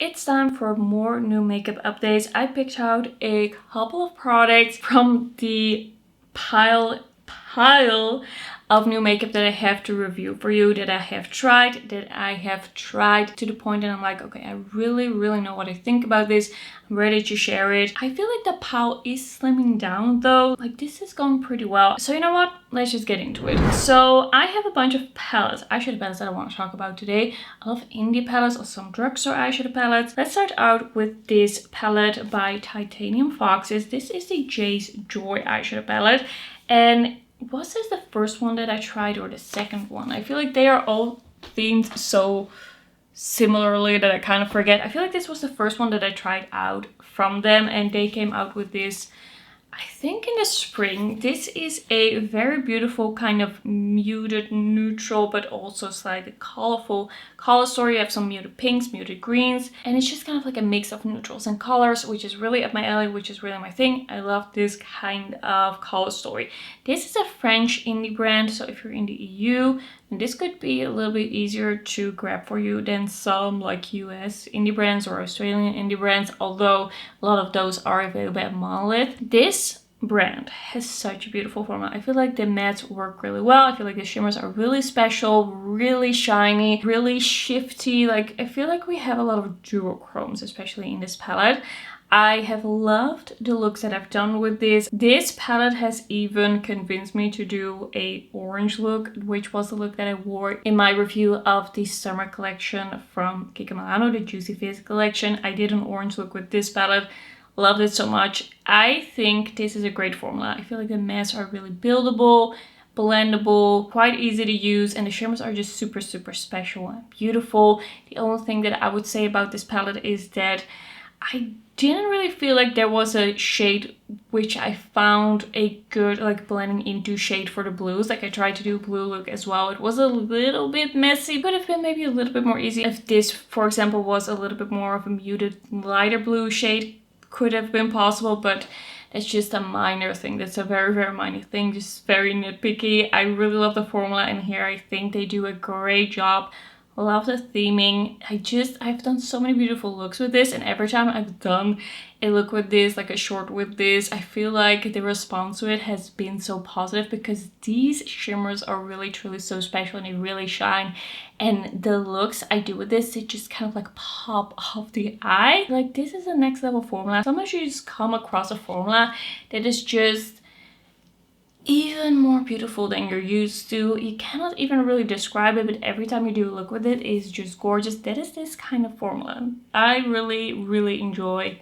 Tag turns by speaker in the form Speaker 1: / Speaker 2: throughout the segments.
Speaker 1: It's time for more new makeup updates. I picked out a couple of products from the pile of new makeup that I have to review for you, that I have tried to the point that I'm like, okay, I really know what I think about this. I'm ready to share it. I feel like the Pout is slimming down though. Like, this is going pretty well. So you know what? Let's just get into it. So I have a bunch of palettes, eyeshadow palettes that I want to talk about today. I love indie palettes or some drugstore eyeshadow palettes. Let's start out with this palette by Titanium Foxes. This is the Jay's Joy eyeshadow palette. And was this the first one that I tried or the second one? I feel like they are all themed so similarly that I kind of forget. I feel like this was the first one that I tried out from them, and they came out with this, I think, in the spring. This is a very beautiful kind of muted neutral but also slightly colorful color story. You have some muted pinks, muted greens, and it's just kind of like a mix of neutrals and colors, which is really up my alley, which is really my thing. I love this kind of color story. This is a French indie brand, so if you're in the EU, then this could be a little bit easier to grab for you than some like US indie brands or Australian indie brands, although a lot of those are available at Monolith. This brand has such a beautiful formula. I feel like the mattes work really well. I feel like the shimmers are really special, really shiny, really shifty. Like, I feel like we have a lot of duochromes, especially in this palette. I have loved the looks that I've done with this. This palette has even convinced me to do a orange look, which was the look that I wore in my review of the summer collection from Kiko, the Juicy Face collection. I did an orange look with this palette. Loved it so much. I think this is a great formula. I feel like the mattes are really buildable, blendable, quite easy to use, and the shimmers are just super special and beautiful. The only thing that I would say about this palette is that I didn't really feel like there was a shade which I found a good like blending into shade for the blues. Like, I tried to do a blue look as well. It was a little bit messy. Could have been maybe a little bit more easy if this, for example, was a little bit more of a muted lighter blue shade. Could have been possible, but it's just a minor thing. That's a very minor thing, just very nitpicky. I really love the formula in here. I think they do a great job. Love the theming. I've done so many beautiful looks with this, and every time I've done a look with this, like a short with this, I feel like the response to it has been so positive because these shimmers are really truly so special and they really shine. And the looks I do with this, they just kind of like pop off the eye. Like, this is a next level formula. Sometimes you just come across a formula that is just even more beautiful than you're used to. You cannot even really describe it, but every time you do a look with it, it's just gorgeous. That is this kind of formula. I really enjoy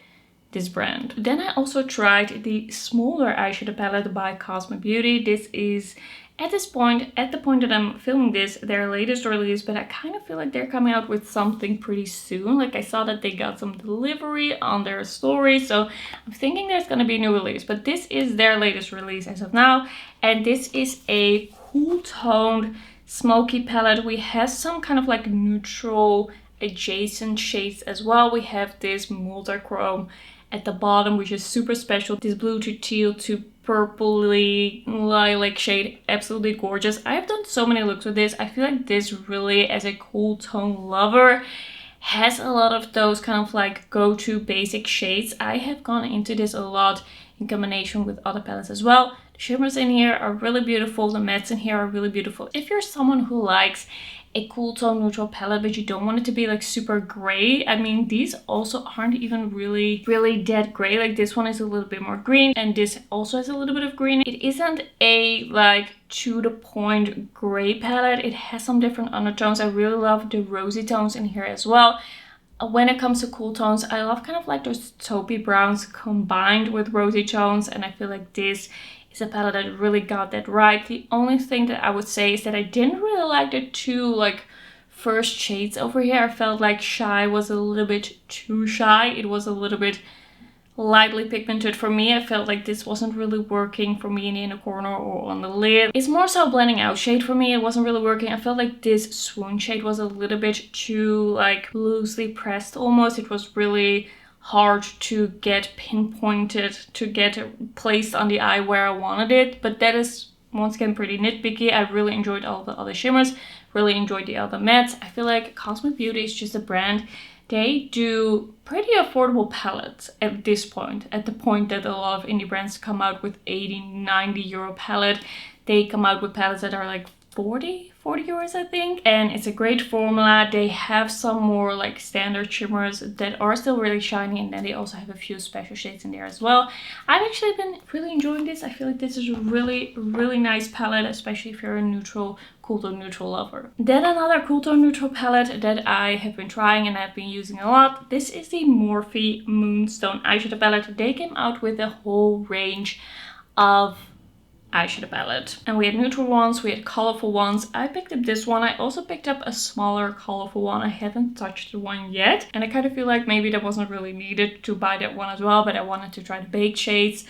Speaker 1: this brand. Then I also tried the Smoulder eyeshadow palette by Cosmic Beauty. This is at the point that I'm filming this, their latest release, but I kind of feel like they're coming out with something pretty soon. Like, I saw that they got some delivery on their story, so I'm thinking there's gonna be a new release, but this is their latest release as of now, and this is a cool toned smoky palette. We have some kind of like neutral adjacent shades as well. We have this multichrome at the bottom, which is super special. This blue to teal to purpley lilac shade, absolutely gorgeous. I have done so many looks with this. I feel like this really, as a cool tone lover, has a lot of those kind of like go-to basic shades. I have gone into this a lot in combination with other palettes as well. The shimmers in here are really beautiful. The mattes in here are really beautiful. If you're someone who likes a cool tone neutral palette, but you don't want it to be like super gray, I mean, these also aren't even really dead gray. Like, this one is a little bit more green, and this also has a little bit of green. It isn't a like to the point gray palette. It has some different undertones. I really love the rosy tones in here as well. When it comes to cool tones, I love kind of like those taupey browns combined with rosy tones, and I feel like this is a palette that really got that right. The only thing that I would say is that I didn't really like the two like first shades over here. I felt like Shy was a little bit too shy. It was a little bit lightly pigmented for me. I felt like this wasn't really working for me in the inner corner or on the lid. It's more so blending out shade for me. It wasn't really working. I felt like this Swoon shade was a little bit too like loosely pressed almost. It was really hard to get pinpointed, to get placed on the eye where I wanted it, but that is once again pretty nitpicky. I really enjoyed all the other shimmers, really enjoyed the other mattes. I feel like Cosmic Beauty is just a brand They do pretty affordable palettes at this point. At the point that a lot of indie brands come out with 80-90 euro palette, they come out with palettes that are like 40 euros, I think. And it's a great formula. They have some more like standard shimmers that are still really shiny, and then they also have a few special shades in there as well. I've actually been really enjoying this. I feel like this is a really nice palette, especially if you're a neutral, cool tone neutral lover. Then another cool tone neutral palette that I have been trying and I've been using a lot. This is the Morphe Moonstone eyeshadow palette. They came out with a whole range of eyeshadow palette, and we had neutral ones, we had colorful ones. I picked up this one. I also picked up a smaller colorful one. I haven't touched the one yet, and I kind of feel like maybe that wasn't really needed to buy that one as well, but I wanted to try the baked shades.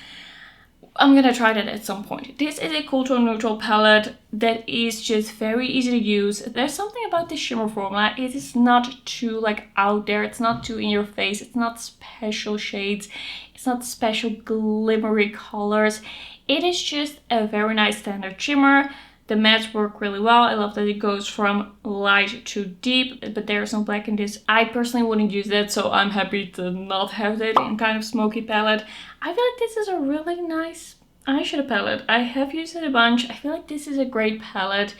Speaker 1: I'm gonna try that at some point. This is a cool tone neutral palette that is just very easy to use. There's something about this shimmer formula. It is not too like out there. It's not too in your face. It's not special shades. It's not special glimmery colors. It is just a very nice standard shimmer. The mattes work really well. I love that it goes from light to deep, but there's no black in this. I personally wouldn't use that, so I'm happy to not have that in kind of smoky palette. I feel like this is a really nice eyeshadow palette. I have used it a bunch. I feel like this is a great palette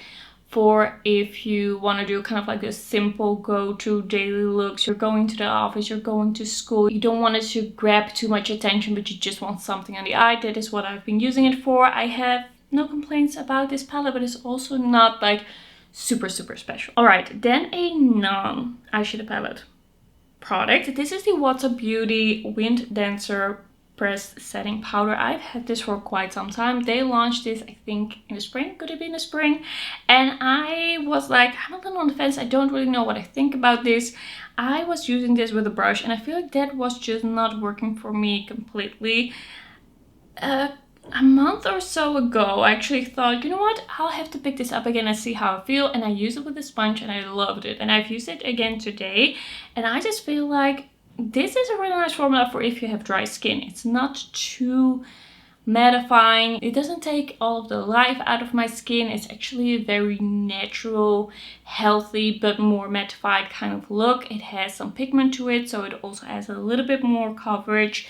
Speaker 1: for if you want to do kind of like a simple go-to daily looks. You're going to the office, you're going to school, you don't want it to grab too much attention, but you just want something on the eye. That is what I've been using it for. I have no complaints about this palette, but it's also not like super special. All right, then a non eyeshadow palette product. This is the Water Beauty Wind Dancer Pressed Setting Powder. I've had this for quite some time. They launched this, I think, in the spring. Could it be in the spring? And I was like, I'm a little on the fence. I don't really know what I think about this. I was using this with a brush, and I feel like that was just not working for me completely. A month or so ago, I actually thought, you know what, I'll have to pick this up again and see how I feel. And I used it with a sponge and I loved it. And I've used it again today. And I just feel like this is a really nice formula for if you have dry skin. It's not too mattifying. It doesn't take all of the life out of my skin. It's actually a very natural, healthy, but more mattified kind of look. It has some pigment to it, so it also has a little bit more coverage.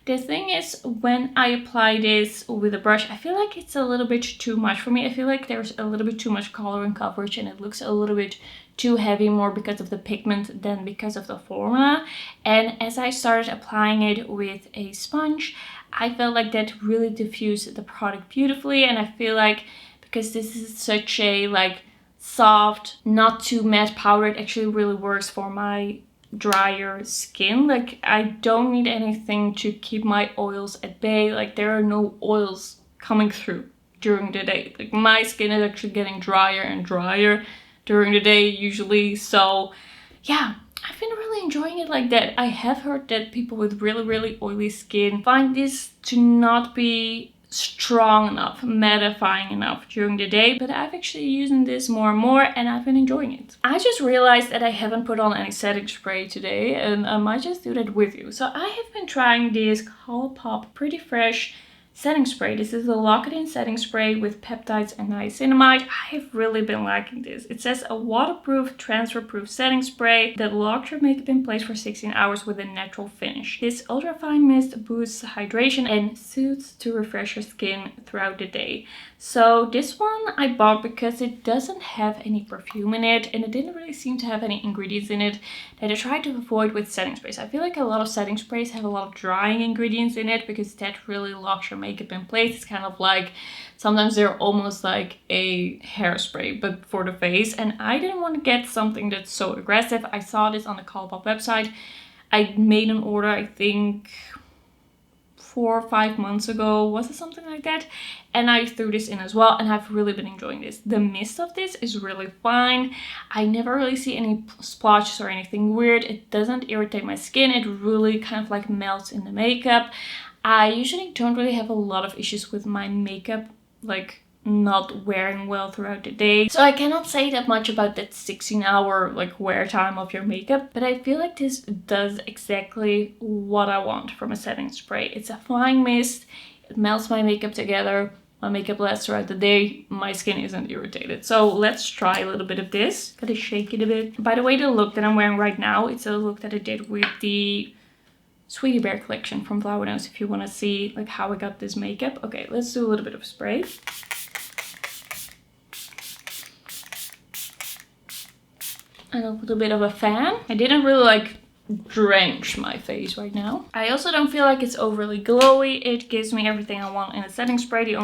Speaker 1: The thing is, when I apply this with a brush, I feel like it's a little bit too much for me. I feel like there's a little bit too much color and coverage, and it looks a little bit too heavy, more because of the pigment than because of the formula. And as I started applying it with a sponge, I felt like that really diffused the product beautifully. And I feel like because this is such a like soft, not too matte powder, it actually really works for my drier skin. Like, I don't need anything to keep my oils at bay. Like, there are no oils coming through during the day. Like, my skin is actually getting drier and drier during the day usually. So yeah, I've been really enjoying it like that. I have heard that people with really oily skin find this to not be strong enough, mattifying enough during the day, but I've actually using this more and more, and I've been enjoying it. I just realized that I haven't put on any setting spray today, and I might just do that with you. So I have been trying this Lollypop Pretty Fresh setting spray. This is the Lock-It-In setting spray with peptides and niacinamide. I have really been liking this. It says a waterproof, transfer-proof setting spray that locks your makeup in place for 16 hours with a natural finish. This ultra-fine mist boosts hydration and soothes to refresh your skin throughout the day. So this one I bought because it doesn't have any perfume in it, and it didn't really seem to have any ingredients in it that I tried to avoid with setting sprays. I feel like a lot of setting sprays have a lot of drying ingredients in it because that really locks your makeup in place. It's kind of like, sometimes they're almost like a hairspray but for the face, and I didn't want to get something that's so aggressive. I saw this on the Colourpop website. I made an order, I think 4 or 5 months ago, was it something like that? And I threw this in as well, and I've really been enjoying this. The mist of this is really fine. I never really see any splotches or anything weird. It doesn't irritate my skin. It really kind of like melts in the makeup. I usually don't really have a lot of issues with my makeup, like not wearing well throughout the day. So I cannot say that much about that 16-hour like wear time of your makeup, but I feel like this does exactly what I want from a setting spray. It's a fine mist, it melts my makeup together. my makeup lasts throughout the day, my skin isn't irritated. So let's try a little bit of this. Gotta shake it a bit. By the way, the look that I'm wearing right now, it's a look that I did with the Sweetie Bear collection from Flower Nose, if you want to see like how I got this makeup. Okay, let's do a little bit of spray. And a little bit of a fan. I didn't really like drench my face right now. I also don't feel like it's overly glowy. It gives me everything I want in a setting spray. The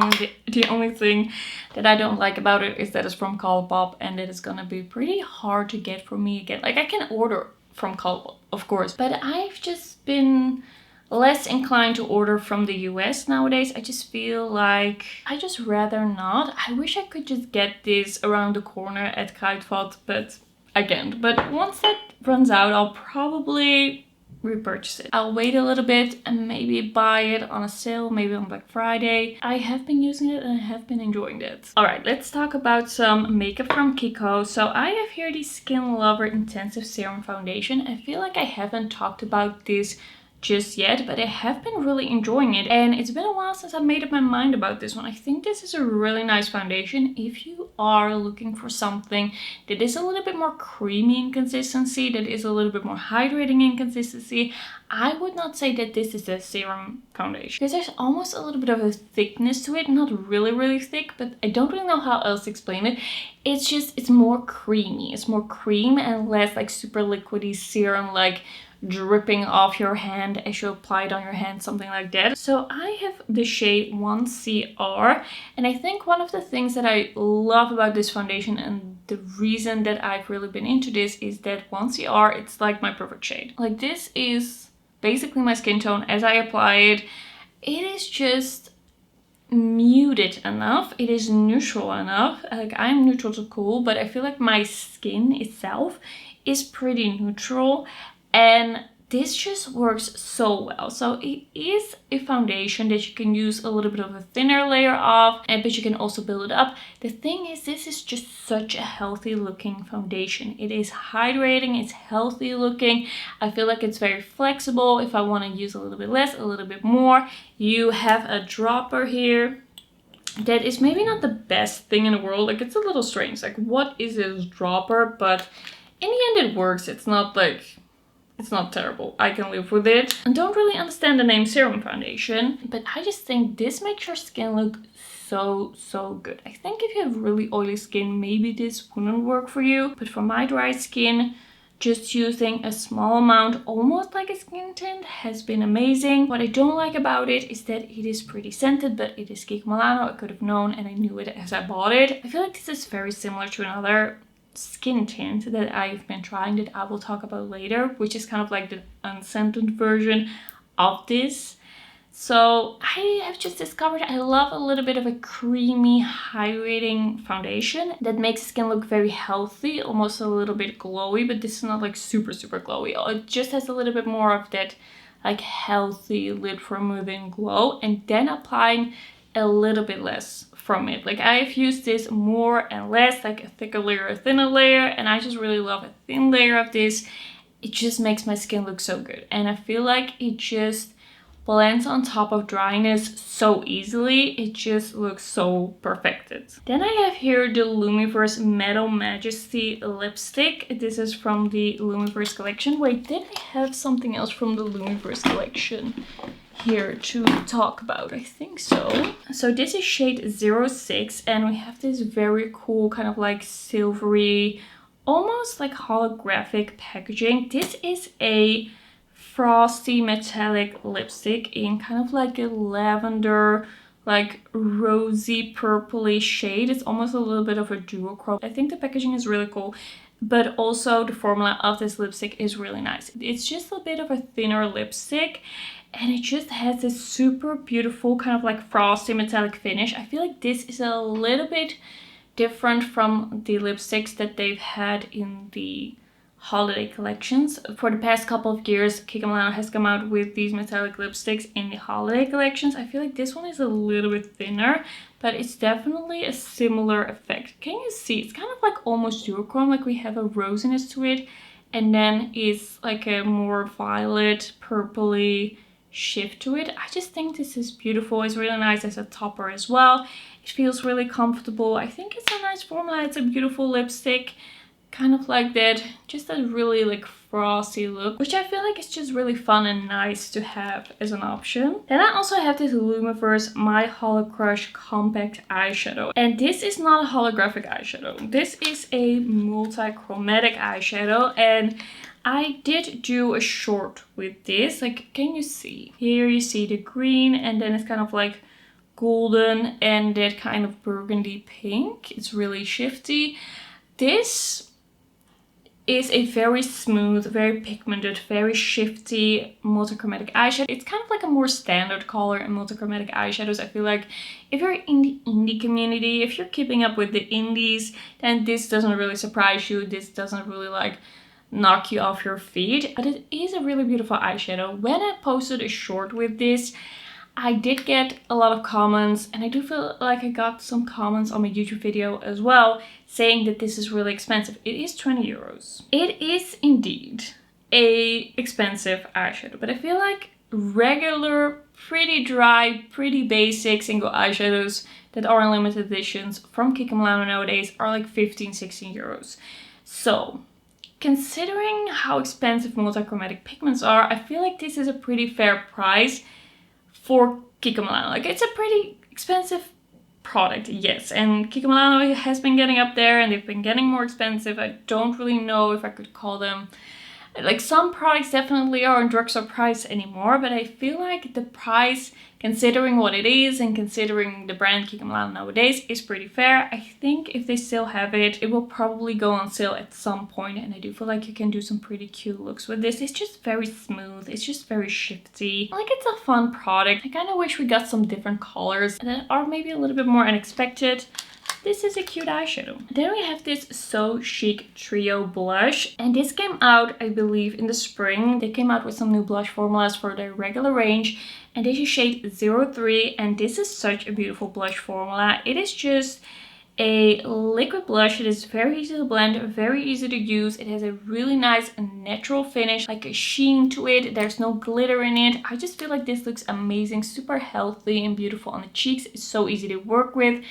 Speaker 1: only thing that I don't like about it is that it's from Colourpop and that it's gonna be pretty hard to get for me again. Like I can order from Colourpop, of course, but I've just been less inclined to order from the US nowadays. I just feel like I just rather not. I wish I could just get this around the corner at Kruidvat, but again, but once that runs out, I'll probably repurchase it. I'll wait a little bit and maybe buy it on a sale, maybe on Black Friday. I have been using it and I have been enjoying it. All right, let's talk about some makeup from Kiko. So I have here the Skin Lover Intensive Serum Foundation. I feel like I haven't talked about this just yet, but I have been really enjoying it, and it's been a while since I made up my mind about this one. I think this is a really nice foundation if you are looking for something that is a little bit more creamy in consistency, that is a little bit more hydrating in consistency. I would not say that this is a serum foundation because there's almost a little bit of a thickness to it, not really thick, but I don't really know how else to explain it. It's just, it's more creamy. It's more cream and less like super liquidy serum, like dripping off your hand as you apply it on your hand, something like that. So I have the shade 1CR, and I think one of the things that I love about this foundation and the reason that I've really been into this is that 1CR, it's like my perfect shade. Like this is basically my skin tone as I apply it. It is just muted enough, it is neutral enough. Like I'm neutral to cool, but I feel like my skin itself is pretty neutral. And this just works so well. So it is a foundation that you can use a little bit of a thinner layer of, but you can also build it up. The thing is, this is just such a healthy looking foundation. It is hydrating, it's healthy looking. I feel like it's very flexible. If I want to use a little bit less, a little bit more. You have a dropper here. That is maybe not the best thing in the world. Like it's a little strange. Like what is this dropper? But in the end it works. It's not like... it's not terrible. I can live with it. I don't really understand the name serum foundation, but I just think this makes your skin look so good. I think if you have really oily skin, maybe this wouldn't work for you. But for my dry skin, just using a small amount, almost like a skin tint, has been amazing. What I don't like about it is that it is pretty scented, but it is Kiko Milano. I could have known and I knew it as I bought it. I feel like this is very similar to another skin tint that I've been trying that I will talk about later, which is kind of like the unscented version of this. So I have just discovered I love a little bit of a creamy hydrating foundation that makes skin look very healthy, almost a little bit glowy, but this is not like super glowy. It just has a little bit more of that like healthy lid removing glow, and then applying a little bit less from it. Like I've used this more and less, like a thicker layer, a thinner layer, and I just really love a thin layer of this. It just makes my skin look so good, and I feel like it just blends on top of dryness so easily. It just looks so perfected. Then I have here the Lumiverse Meadow Majesty lipstick. This is from the Lumiverse collection. Wait, did I have something else from the Lumiverse collection here to talk about? I think so. So this is shade 06, and we have this very cool kind of like silvery, almost like holographic packaging. This is a frosty metallic lipstick in kind of like a lavender, like rosy purpley shade. It's almost a little bit of a duochrome. I think the packaging is really cool, but also the formula of this lipstick is really nice. It's just a bit of a thinner lipstick, and it just has this super beautiful kind of like frosty metallic finish. I feel like this is a little bit different from the lipsticks that they've had in the holiday collections. For the past couple of years, Kiko Milano has come out with these metallic lipsticks in the holiday collections. I feel like this one is a little bit thinner, but it's definitely a similar effect. Can you see? It's kind of like almost duochrome, like we have a rosiness to it, and then it's like a more violet, purpley shift to it. I just think this is beautiful. It's really nice as a topper as well. It feels really comfortable. I think it's a nice formula. It's a beautiful lipstick, kind of like that, just a really like frosty look, which I feel like is just really fun and nice to have as an option. Then I also have this Lumiverse My Holo Crush Compact Eyeshadow, and this is not a holographic eyeshadow. This is a multi-chromatic eyeshadow, and I did do a short with this. Like, can you see? Here you see the green, and then it's kind of like golden and that kind of burgundy pink. It's really shifty. This is a very smooth, very pigmented, very shifty multichromatic eyeshadow. It's kind of like a more standard color in multichromatic eyeshadows. I feel like if you're in the indie community, if you're keeping up with the indies, then this doesn't really surprise you. This doesn't really like knock you off your feet, but it is a really beautiful eyeshadow. When I posted a short with this, I did get a lot of comments, and I do feel like I got some comments on my YouTube video as well saying that this is really expensive. It is 20 euros. It is indeed a expensive eyeshadow, but I feel like regular, pretty dry, pretty basic single eyeshadows that are in limited editions from Kiko nowadays are like 15-16 euros. So considering how expensive multichromatic pigments are, I feel like this is a pretty fair price for Kiko Milano. Like, it's a pretty expensive product, yes, and Kiko Milano has been getting up there and they've been getting more expensive. I don't really know if I could call them, like, some products definitely are in drugstore price anymore, but I feel like the price, considering what it is and considering the brand Kiko Milano nowadays, is pretty fair. I think if they still have it, it will probably go on sale at some point, and I do feel like you can do some pretty cute looks with this. It's just very smooth, it's just very shifty. Like, it's a fun product. I kind of wish we got some different colors that are maybe a little bit more unexpected. This is a cute eyeshadow. Then we have this So Chic Trio blush, and this came out, I believe, in the spring. They came out with some new blush formulas for their regular range, and this is shade 03, and this is such a beautiful blush formula. It is just a liquid blush. It is very easy to blend, very easy to use. It has a really nice natural finish, like a sheen to it. There's no glitter in it. I just feel like this looks amazing, super healthy and beautiful on the cheeks. It's so easy to work with.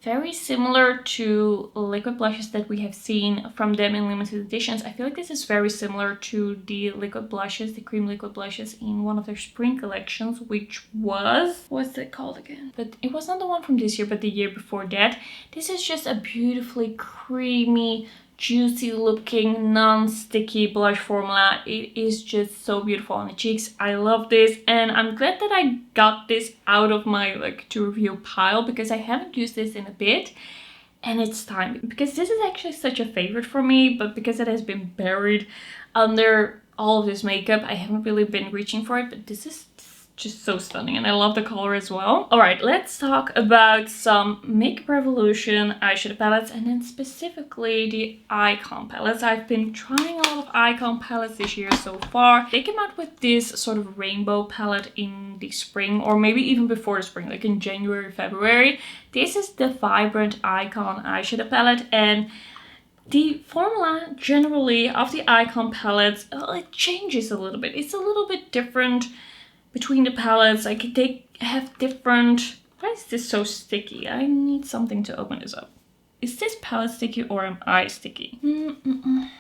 Speaker 1: Very similar to liquid blushes that we have seen from them in limited editions. I feel like this is very similar to the liquid blushes, the cream liquid blushes in one of their spring collections, which was, what's it called again? But it was not the one from this year, but the year before that. This is just a beautifully creamy, juicy looking, non-sticky blush formula. It is just so beautiful on the cheeks. I love this, and I'm glad that I got this out of my like to review pile, because I haven't used this in a bit, and it's time, because this is actually such a favorite for me, but because it has been buried under all of this makeup, I haven't really been reaching for it. But this is just so stunning, and I love the color as well. All right, let's talk about some Makeup Revolution eyeshadow palettes, and then specifically the Wycon palettes. I've been trying a lot of Wycon palettes this year so far. They came out with this sort of rainbow palette in the spring, or maybe even before the spring, like in January, February. This is the Vibrant Wycon eyeshadow palette, and the formula generally of the Wycon palettes, it changes a little bit. It's a little bit different between the palettes. Like, they have different... Why is this so sticky? I need something to open this up. Is this palette sticky or am I sticky?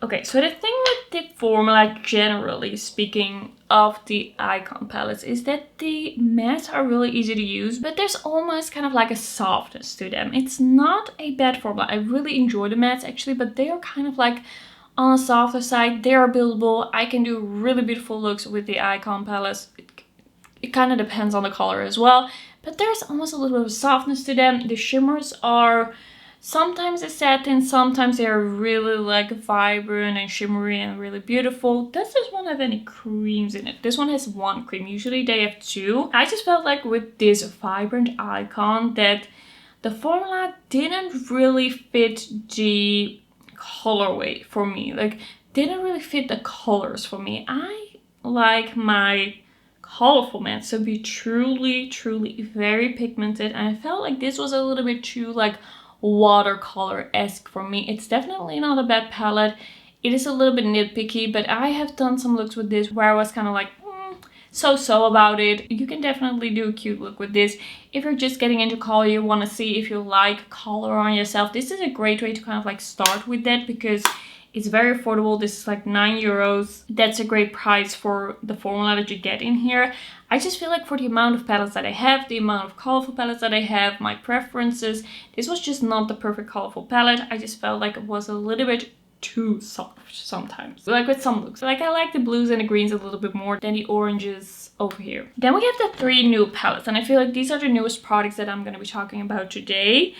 Speaker 1: Okay, so the thing with the formula, generally speaking, of the Wycon palettes is that the mattes are really easy to use, but there's almost kind of like a softness to them. It's not a bad formula. I really enjoy the mattes actually, but they are kind of like on the softer side. They are buildable. I can do really beautiful looks with the Wycon palettes. It kind of depends on the color as well, but there's almost a little bit of softness to them. The shimmers are sometimes a satin, sometimes they are really like vibrant and shimmery and really beautiful. Does this one have any creams in it? This one has one cream. Usually they have two. I just felt like with this Vibrant Wycon that the formula didn't really fit the colorway for me. Like, didn't really fit the colors for me. I like my colorful mattes to be truly very pigmented, and I felt like this was a little bit too like watercolor-esque for me. It's definitely not a bad palette. It is a little bit nitpicky, but I have done some looks with this where I was kind of like, so about it. You can definitely do a cute look with this. If you're just getting into color, you want to see if you like color on yourself, this is a great way to kind of like start with that, because it's very affordable. This is like €9. That's a great price for the formula that you get in here. I just feel like for the amount of palettes that I have, the amount of colorful palettes that I have, my preferences, this was just not the perfect colorful palette. I just felt like it was a little bit too soft sometimes. Like with some looks. Like I like the blues and the greens a little bit more than the oranges over here. Then we have the 3 new palettes, and I feel like these are the newest products that I'm going to be talking about today.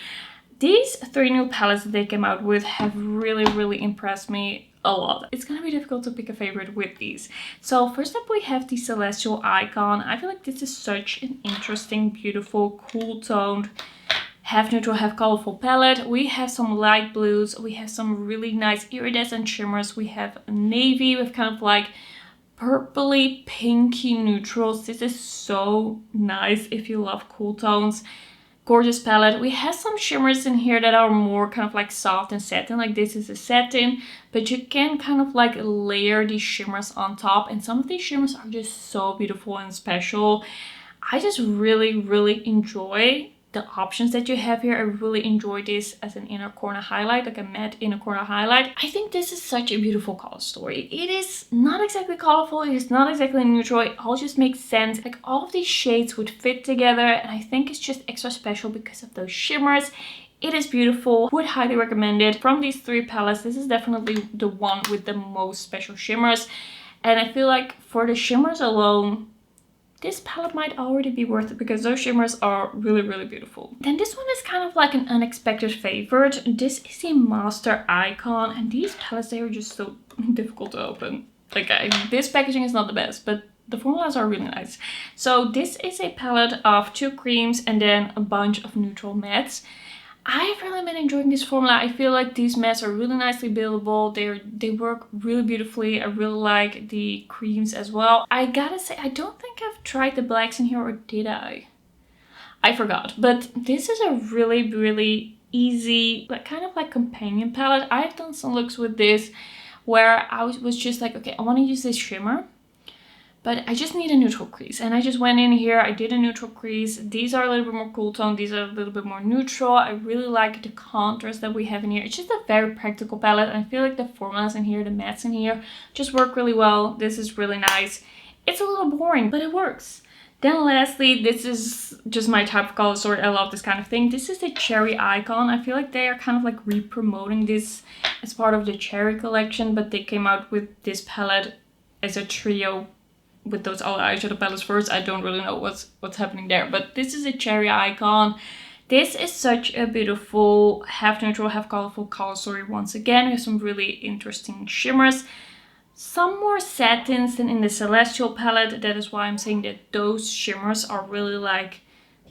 Speaker 1: These 3 new palettes that they came out with have really impressed me a lot. It's gonna be difficult to pick a favorite with these. So first up we have the Celestial Icon. I feel like this is such an interesting, beautiful, cool toned, half neutral, half colorful palette. We have some light blues, we have some really nice iridescent shimmers, we have navy with kind of like purpley pinky neutrals. This is so nice if you love cool tones. Gorgeous palette. We have some shimmers in here that are more kind of like soft and satin, like this is a satin, but you can kind of like layer these shimmers on top, and some of these shimmers are just so beautiful and special. I just really enjoy the options that you have here. I really enjoy this as an inner corner highlight, like a matte inner corner highlight. I think this is such a beautiful color story. It is not exactly colorful, it is not exactly neutral, it all just makes sense. Like all of these shades would fit together, and I think it's just extra special because of those shimmers. It is beautiful, would highly recommend it. From these 3 palettes, this is definitely the one with the most special shimmers, and I feel like for the shimmers alone, this palette might already be worth it because those shimmers are really beautiful. Then this one is kind of like an unexpected favorite. This is the Master Icon, and these palettes, they are just so difficult to open. Like this packaging is not the best, but the formulas are really nice. So this is a palette of 2 creams and then a bunch of neutral mattes. I've really been enjoying this formula. I feel like these mattes are really nicely buildable. They work really beautifully. I really like the creams as well. I gotta say, I don't think I've tried the blacks in here, or did I? I forgot. But this is a really easy, like kind of like companion palette. I've done some looks with this where I was just like, okay, I want to use this shimmer, but I just need a neutral crease. And I just went in here, I did a neutral crease. These are a little bit more cool tone, these are a little bit more neutral. I really like the contrast that we have in here. It's just a very practical palette. I feel like the formulas in here, the mattes in here, just work really well. This is really nice. It's a little boring, but it works. Then lastly, this is just my type of color story. I love this kind of thing. This is the Cherry Icon. I feel like they are kind of like re-promoting this as part of the Cherry collection, but they came out with this palette as a trio with those other eyeshadow palettes first. I don't really know what's happening there, but this is a Cherry Icon. This is such a beautiful half neutral, half colorful color story once again, with some really interesting shimmers. Some more satins than in the Celestial palette. That is why I'm saying that those shimmers are really like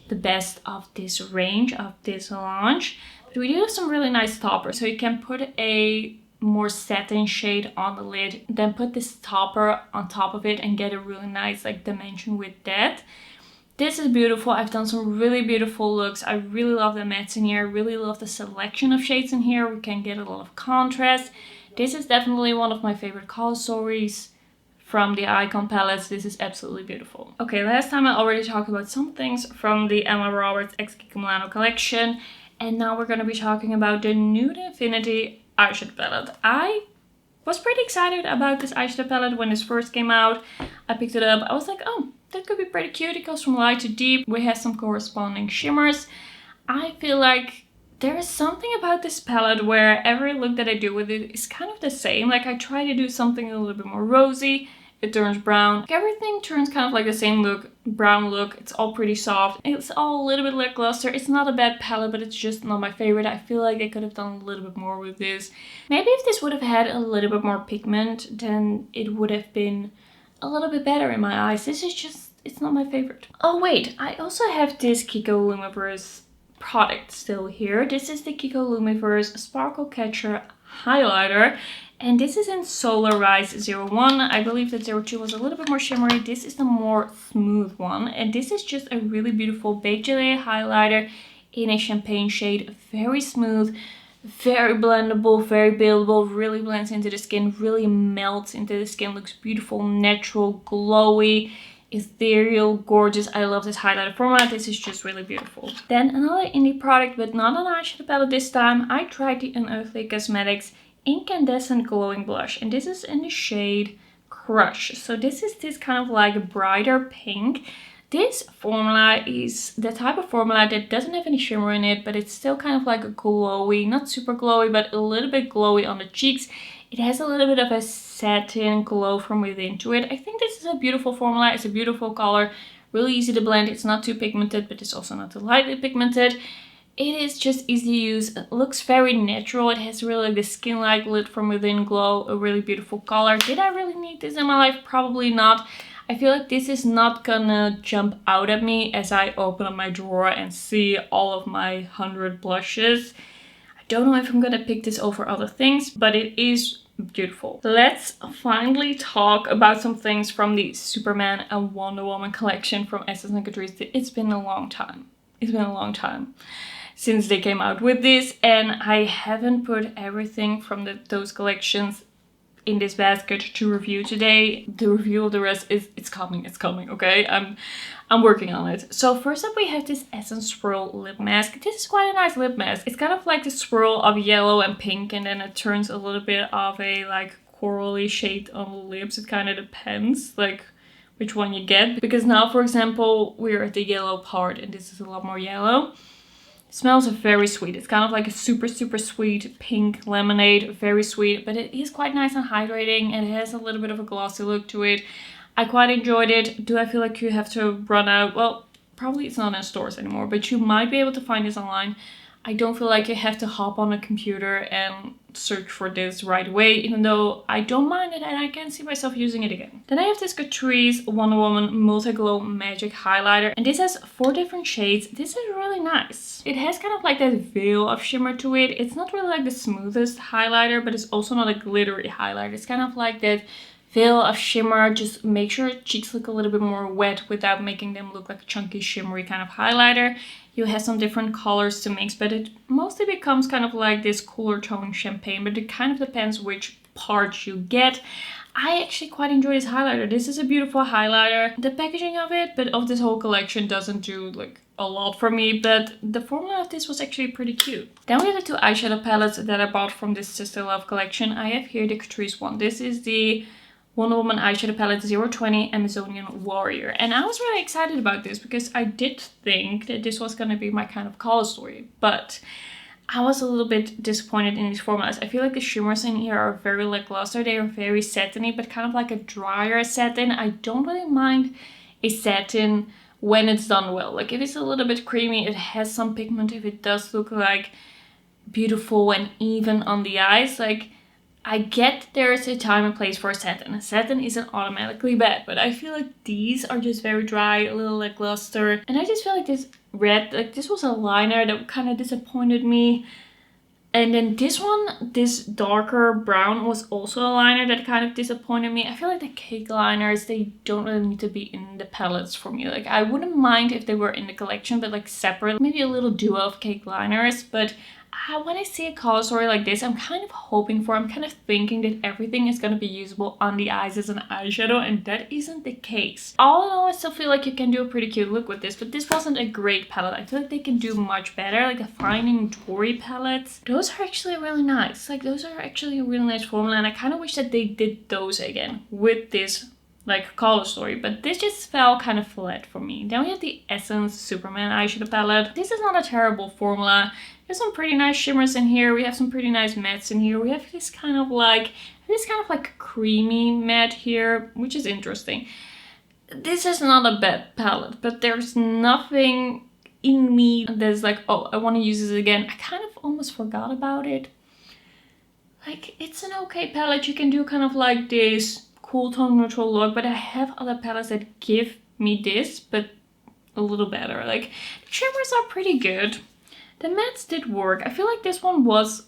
Speaker 1: the best of this range, of this launch. But we do have some really nice toppers. So you can put a more satin shade on the lid, then put this topper on top of it and get a really nice like dimension with that. This is beautiful. I've done some really beautiful looks. I really love the mattes in here. I really love the selection of shades in here. We can get a lot of contrast. This is definitely one of my favorite color stories from the Icon palettes. This is absolutely beautiful. Okay, last time I already talked about some things from the Emma Roberts x Kiko Milano collection, and now we're going to be talking about the Nude Infinity eyeshadow palette. I was pretty excited about this eyeshadow palette when this first came out. I picked it up. I was like, oh, that could be pretty cute. It goes from light to deep. We have some corresponding shimmers. I feel like there is something about this palette where every look that I do with it is kind of the same. Like I try to do something a little bit more rosy, it turns brown. Everything turns kind of like the same look, brown look. It's all pretty soft. It's all a little bit lackluster. It's not a bad palette, but it's just not my favorite. I feel like they could have done a little bit more with this. Maybe if this would have had a little bit more pigment, then it would have been a little bit better in my eyes. This is just, it's not my favorite. Oh wait, I also have this Kiko Lumiverse product still here. This is the Kiko Lumiverse Sparkle Catcher Highlighter. And this is in Solar Rise 01. I believe that 02 was a little bit more shimmery. This is the more smooth one. And this is just a really beautiful beige gelée highlighter in a champagne shade. Very smooth, very blendable, very buildable. Really blends into the skin, really melts into the skin. Looks beautiful, natural, glowy. ethereal, gorgeous. I love this highlighter formula. This is just really beautiful. Then another indie product, but not an eyeshadow palette this time. I tried the Unearthly Cosmetics Incandescent Glowing Blush, and this is in the shade Crush. So this is this kind of like brighter pink. This formula is the type of formula that doesn't have any shimmer in it, but it's still kind of like a glowy, not super glowy, but a little bit glowy on the cheeks. It has a little bit of a satin glow from within to it. I think this is a beautiful formula. It's a beautiful color, really easy to blend. It's not too pigmented, but it's also not too lightly pigmented. It is just easy to use. It looks very natural. It has really like the skin-like lit from within glow, a really beautiful color. Did I really need this in my life? Probably not. I feel like this is not gonna jump out at me as I open up my drawer and see all of my 100 blushes. I don't know if I'm gonna pick this over other things, but it is beautiful. Let's finally talk about some things from the Superman and Wonder Woman collection from Essence and Catrice. It's been a long time. It's been a long time since they came out with this, and I haven't put everything from those collections in this basket to review today. The review of the rest it's coming, okay? I'm working on it. So first up we have this Essence Swirl lip mask. This is quite a nice lip mask. It's kind of like the swirl of yellow and pink, and then it turns a little bit of a like corally shade on the lips. It kind of depends like which one you get, because now for example we're at the yellow part and this is a lot more yellow. It smells very sweet. It's kind of like a super sweet pink lemonade, very sweet, but it is quite nice and hydrating, and it has a little bit of a glossy look to it. I quite enjoyed it. Do I feel like you have to run out? Well, probably it's not in stores anymore, but you might be able to find this online. I don't feel like you have to hop on a computer and search for this right away, even though I don't mind it and I can see myself using it again. Then I have this Catrice Wonder Woman Multiglow Magic Highlighter, and this has 4 different shades. This is really nice. It has kind of like that veil of shimmer to it. It's not really like the smoothest highlighter, but it's also not a glittery highlighter. It's kind of like that veil of shimmer. Just make sure cheeks look a little bit more wet without making them look like a chunky shimmery kind of highlighter. You have some different colors to mix, but it mostly becomes kind of like this cooler tone champagne, but it kind of depends which part you get. I actually quite enjoy this highlighter. This is a beautiful highlighter. The packaging of it, but of this whole collection, doesn't do like a lot for me, but the formula of this was actually pretty cute. Then we have the 2 eyeshadow palettes that I bought from this Sister Love collection. I have here the Catrice one. This is the Wonder Woman eyeshadow palette 020 Amazonian Warrior, and I was really excited about this because I did think that this was going to be my kind of color story, but I was a little bit disappointed in these formulas. I feel like the shimmers in here are very lackluster. They are very satiny, but kind of like a drier satin. I don't really mind a satin when it's done well. Like if it's a little bit creamy, it has some pigment, if it does look like beautiful and even on the eyes, like I get there is a time and place for a satin. A satin isn't automatically bad, but I feel like these are just very dry, a little lackluster. And I just feel like this red, like this was a liner that kind of disappointed me. And then this one, this darker brown, was also a liner that kind of disappointed me. I feel like the cake liners, they don't really need to be in the palettes for me. Like I wouldn't mind if they were in the collection, but like separate, maybe a little duo of cake liners. But when I see a color story like this, I'm kind of thinking that everything is going to be usable on the eyes as an eyeshadow, and that isn't the case. All in all, I still feel like you can do a pretty cute look with this, but this wasn't a great palette. I feel like they can do much better, like the Finding Dory palettes. Those are actually really nice. Like those are actually a really nice formula, and I kind of wish that they did those again with this like color story, but this just fell kind of flat for me. Then we have the Essence Superman eyeshadow palette. This is not a terrible formula. There's some pretty nice shimmers in here. We have some pretty nice mattes in here. We have this kind of like creamy matte here, which is interesting. This is not a bad palette, but there's nothing in me that's like, oh, I want to use this again. I kind of almost forgot about it. Like, it's an okay palette. You can do kind of like this cool tone neutral look, but I have other palettes that give me this, but a little better. Like, the shimmers are pretty good. The mattes did work. I feel like this one was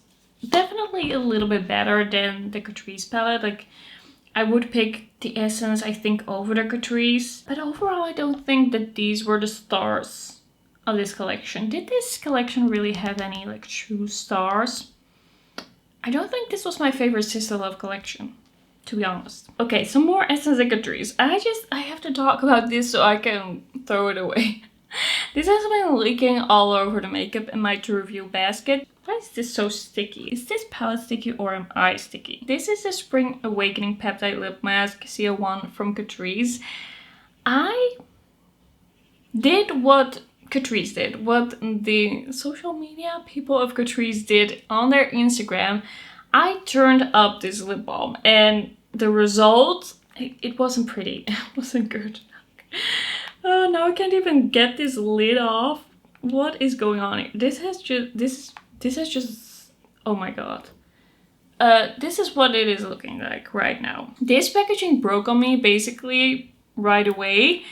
Speaker 1: definitely a little bit better than the Catrice palette. Like, I would pick the Essence, I think, over the Catrice. But overall, I don't think that these were the stars of this collection. Did this collection really have any, true stars? I don't think this was my favorite Sister Love collection. to be honest. Okay, some more Essence and Catrice. I have to talk about this so I can throw it away. This has been leaking all over the makeup in my to review basket. Why is this so sticky? Is this palette sticky or am I sticky? This is the Spring Awakening Peptide Lip Mask CO1 from Catrice. I did what Catrice did, what the social media people of Catrice did on their Instagram. I turned up this lip balm and the result, it wasn't pretty. It wasn't good. Oh, now I can't even get this lid off. What is going on here? This has just, oh my god. This is what it is looking like right now. This packaging broke on me basically right away,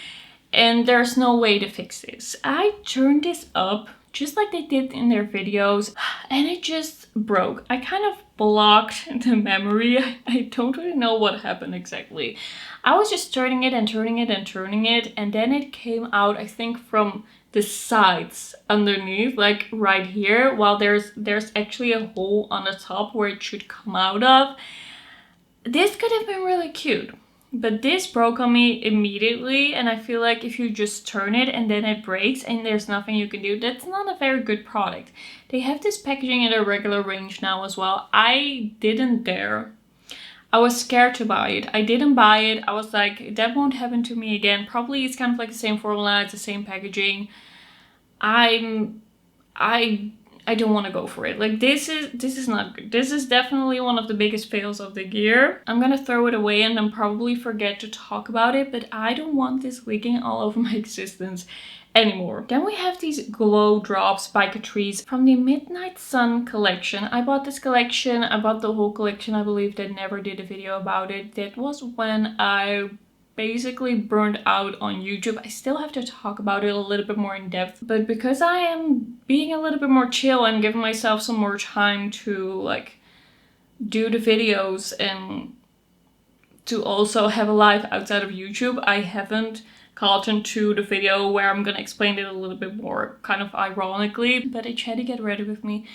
Speaker 1: and there's no way to fix this. I turned this up just like they did in their videos, and it just broke. I kind of blocked the memory. I don't really know what happened exactly. I was just turning it and turning it and turning it, and then it came out, I think, from the sides underneath, like right here, while there's actually a hole on the top where it should come out of. This could have been really cute, but this broke on me immediately, and I feel like if you just turn it and then it breaks and there's nothing you can do, that's not a very good product. They have this packaging in a regular range now as well. I didn't dare. I was scared to buy it. I didn't buy it. I was like, that won't happen to me again. Probably it's kind of like the same formula, it's the same packaging. I don't want to go for it. Like this is not good. This is definitely one of the biggest fails of the year. I'm gonna throw it away and then probably forget to talk about it, but I don't want this leaking all over my existence anymore. Then we have these glow drops by Catrice from the Midnight Sun collection. I bought this collection. I bought the whole collection. I believe that never did a video about it. That was when I basically burned out on YouTube. I still have to talk about it a little bit more in depth, but because I am being a little bit more chill and giving myself some more time to like do the videos and to also have a life outside of YouTube, I haven't gotten to the video where I'm gonna explain it a little bit more, kind of ironically, but I try to get ready with me.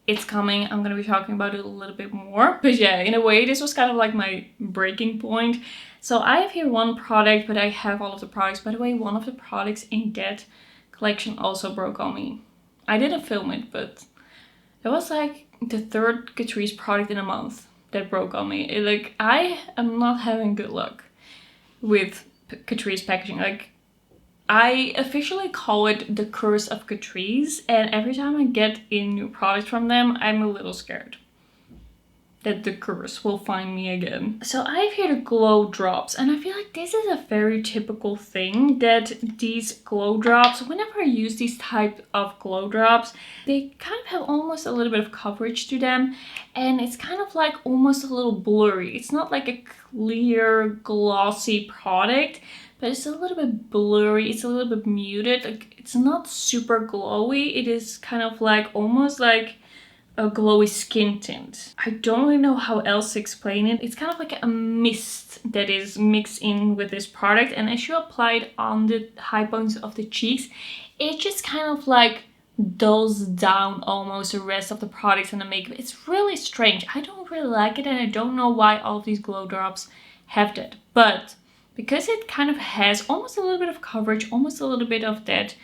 Speaker 1: It's coming. I'm gonna be talking about it a little bit more. But yeah, in a way, this was kind of like my breaking point. So I have here one product, but I have all of the products. By the way, one of the products in that collection also broke on me. I didn't film it, but it was like the third Catrice product in a month that broke on me. Like, I am not having good luck with Catrice packaging. Like, I officially call it the curse of Catrice, and every time I get in new products from them, I'm a little scared that the curse will find me again. So I have here the glow drops, and I feel like this is a very typical thing that these glow drops, whenever I use these type of glow drops, they kind of have almost a little bit of coverage to them, and it's kind of like almost a little blurry. It's not like a clear glossy product, but it's a little bit blurry, it's a little bit muted. Like, it's not super glowy, it is kind of like almost like a glowy skin tint. I don't really know how else to explain it. It's kind of like a mist that is mixed in with this product, and as you apply it on the high points of the cheeks, it just kind of like dulls down almost the rest of the products and the makeup. It's really strange. I don't really like it, and I don't know why all of these glow drops have that, but because it kind of has almost a little bit of coverage, almost a little bit of that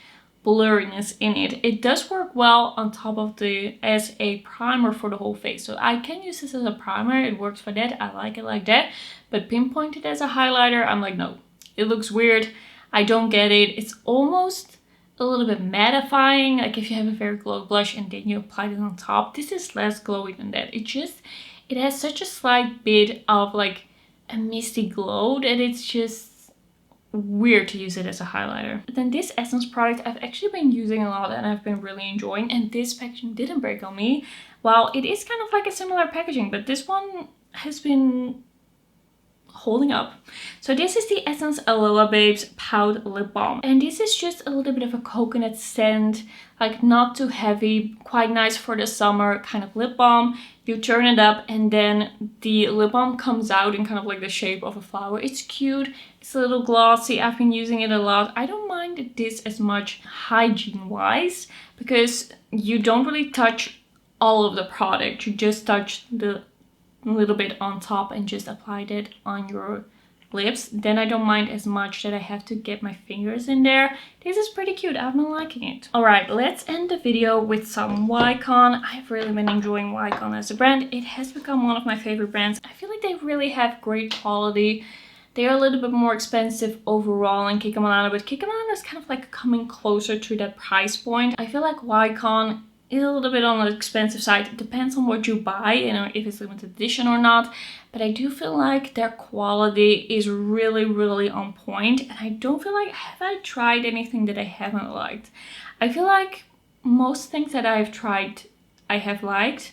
Speaker 1: blurriness in it, it does work well on top of as a primer for the whole face. So I can use this as a primer, it works for that, I like it like that, but pinpointed as a highlighter, I'm like, no, it looks weird, I don't get it. It's almost a little bit mattifying, like if you have a very glow blush and then you apply it on top. This is less glowy than that. It has such a slight bit of like a misty glow that it's just weird to use it as a highlighter. But then this Essence product I've actually been using a lot and I've been really enjoying, and this packaging didn't break on me. While it is kind of like a similar packaging, but this one has been holding up. So this is the Essence Aloha Babes Pout Lip Balm, and this is just a little bit of a coconut scent, like not too heavy, quite nice for the summer kind of lip balm. You turn it up and then the lip balm comes out in kind of like the shape of a flower. It's cute, it's a little glossy, I've been using it a lot. I don't mind this as much hygiene wise because you don't really touch all of the product, you just touch the little bit on top and just applied it on your lips, then I don't mind as much that I have to get my fingers in there. This is pretty cute. I've been liking it. Alright, let's end the video with some Wycon. I've really been enjoying Wycon as a brand. It has become one of my favorite brands. I feel like they really have great quality. They are a little bit more expensive overall than Kiko, but Kiko is kind of like coming closer to that price point. I feel like Wycon is a little bit on the expensive side. It depends on what you buy, you know, if it's limited edition or not. But I do feel like their quality is really, really on point. And I don't feel like, have I tried anything that I haven't liked? I feel like most things that I've tried, I have liked.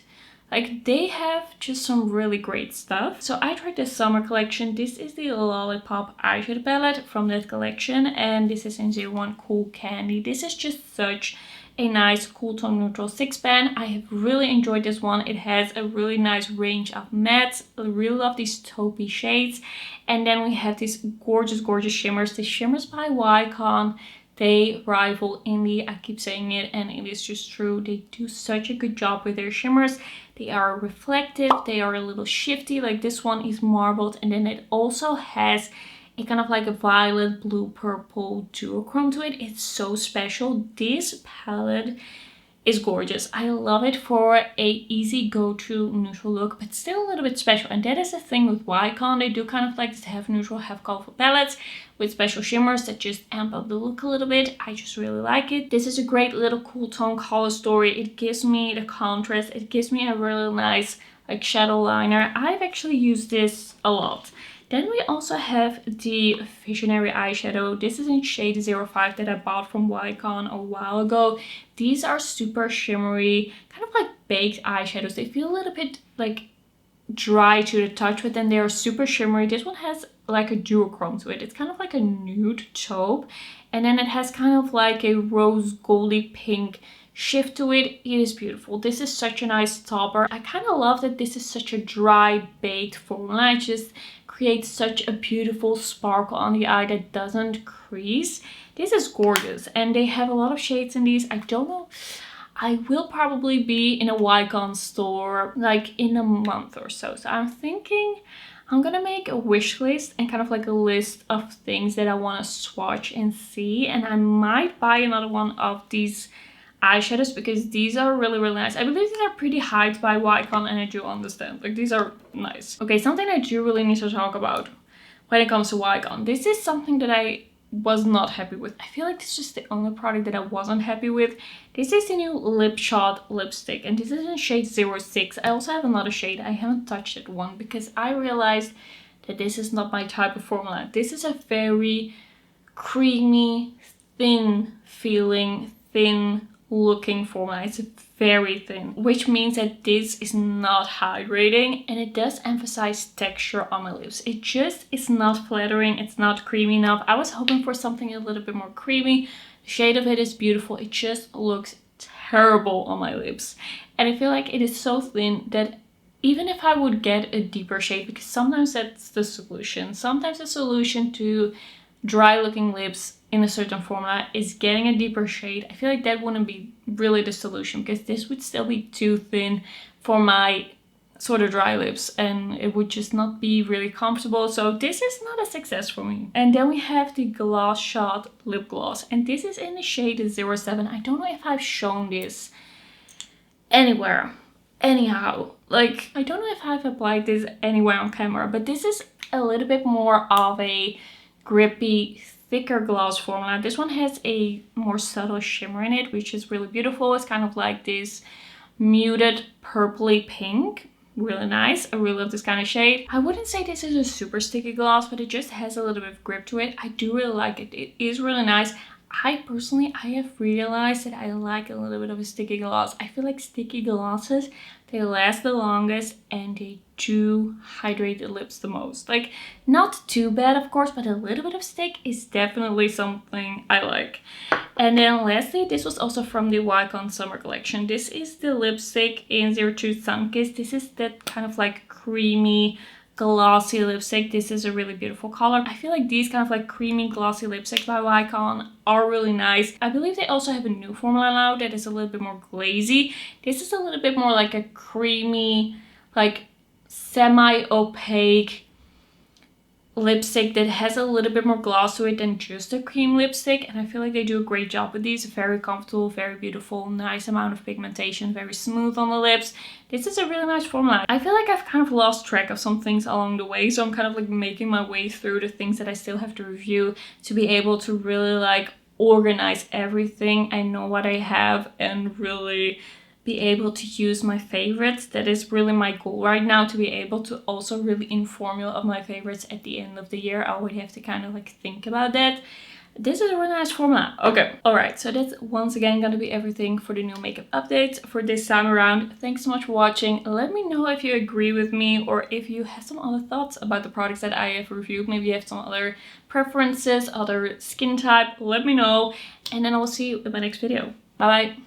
Speaker 1: Like, they have just some really great stuff. So I tried the summer collection. This is the Lollypop eyeshadow palette from that collection. And this is in 01 Cool Candy. This is just such a nice cool tone neutral 6-pan. I have really enjoyed this one. It has a really nice range of mattes. I really love these taupey shades. And then we have these gorgeous, gorgeous shimmers. The shimmers by Wycon, they rival Indie. I keep saying it and it is just true. They do such a good job with their shimmers. They are reflective. They are a little shifty. Like this one is marbled, and then it also has a kind of like a violet, blue, purple duochrome to it. It's so special. This palette is gorgeous. I love it for a easy go-to neutral look, but still a little bit special. And that is the thing with Wycon. They do kind of like to have neutral, have colorful palettes with special shimmers that just amp up the look a little bit. I just really like it. This is a great little cool tone color story. It gives me the contrast. It gives me a really nice like shadow liner. I've actually used this a lot. Then we also have the Visionary eyeshadow. This is in shade 05 that I bought from Wycon a while ago. These are super shimmery, kind of like baked eyeshadows. They feel a little bit like dry to the touch, but then they are super shimmery. This one has like a duochrome to it. It's kind of like a nude taupe, and then it has kind of like a rose goldy pink shift to it. It is beautiful. This is such a nice topper. I kind of love that this is such a dry baked formula. It just creates such a beautiful sparkle on the eye that doesn't crease. This is gorgeous, and they have a lot of shades in these. I don't know, I will probably be in a Wycon store like in a month or so. So I'm thinking I'm gonna make a wish list and kind of like a list of things that I want to swatch and see, and I might buy another one of these eyeshadows because these are really, really nice. I believe these are pretty hyped by Wycon, and I do understand. Like, these are nice. Okay, something I do really need to talk about when it comes to Wycon. This is something that I was not happy with. I feel like this is the only product that I wasn't happy with. This is the new Lip Shot lipstick, and this is in shade 06. I also have another shade. I haven't touched that one because I realized that this is not my type of formula. This is a very creamy, thin feeling, thin looking formula. It's very thin, which means that this is not hydrating, and it does emphasize texture on my lips. It just is not flattering. It's not creamy enough. I was hoping for something a little bit more creamy. The shade of it is beautiful. It just looks terrible on my lips, and I feel like it is so thin that even if I would get a deeper shade, because sometimes that's the solution. Sometimes the solution to dry looking lips in a certain formula is getting a deeper shade. I feel like that wouldn't be really the solution, because this would still be too thin for my sort of dry lips, and it would just not be really comfortable. So this is not a success for me. And then we have the Gloss Shot lip gloss, and this is in the shade 07. I don't know if I've shown this anywhere. Anyhow, like, I don't know if I've applied this anywhere on camera, but this is a little bit more of a grippy, thicker gloss formula. This one has a more subtle shimmer in it, which is really beautiful. It's kind of like this muted purpley pink. Really nice. I really love this kind of shade. I wouldn't say this is a super sticky gloss, but it just has a little bit of grip to it. I do really like it. It is really nice. I have realized that I like a little bit of a sticky gloss. I feel like sticky glosses, they last the longest and they do hydrate the lips the most. Like, not too bad, of course, but a little bit of stick is definitely something I like. And then lastly, this was also from the Wycon summer collection. This is the lipstick in 02 Sunkissed. This is that kind of like creamy, glossy lipstick. This is a really beautiful color. I feel like these kind of like creamy glossy lipsticks by Wycon are really nice. I believe they also have a new formula now that is a little bit more glazy. This is a little bit more like a creamy, like semi-opaque lipstick that has a little bit more gloss to it than just a cream lipstick, and I feel like they do a great job with these. Very comfortable, very beautiful, nice amount of pigmentation, very smooth on the lips. This is a really nice formula. I feel like I've kind of lost track of some things along the way, so I'm kind of like making my way through the things that I still have to review to be able to really like organize everything. I know what I have and really be able to use my favorites. That is really my goal right now, to be able to also really inform you of my favorites at the end of the year. I always have to kind of like think about that. This is a really nice formula. Okay, alright, so that's once again gonna be everything for the new makeup updates for this time around. Thanks so much for watching. Let me know if you agree with me or if you have some other thoughts about the products that I have reviewed. Maybe you have some other preferences, other skin type. Let me know, and then I will see you in my next video. Bye bye.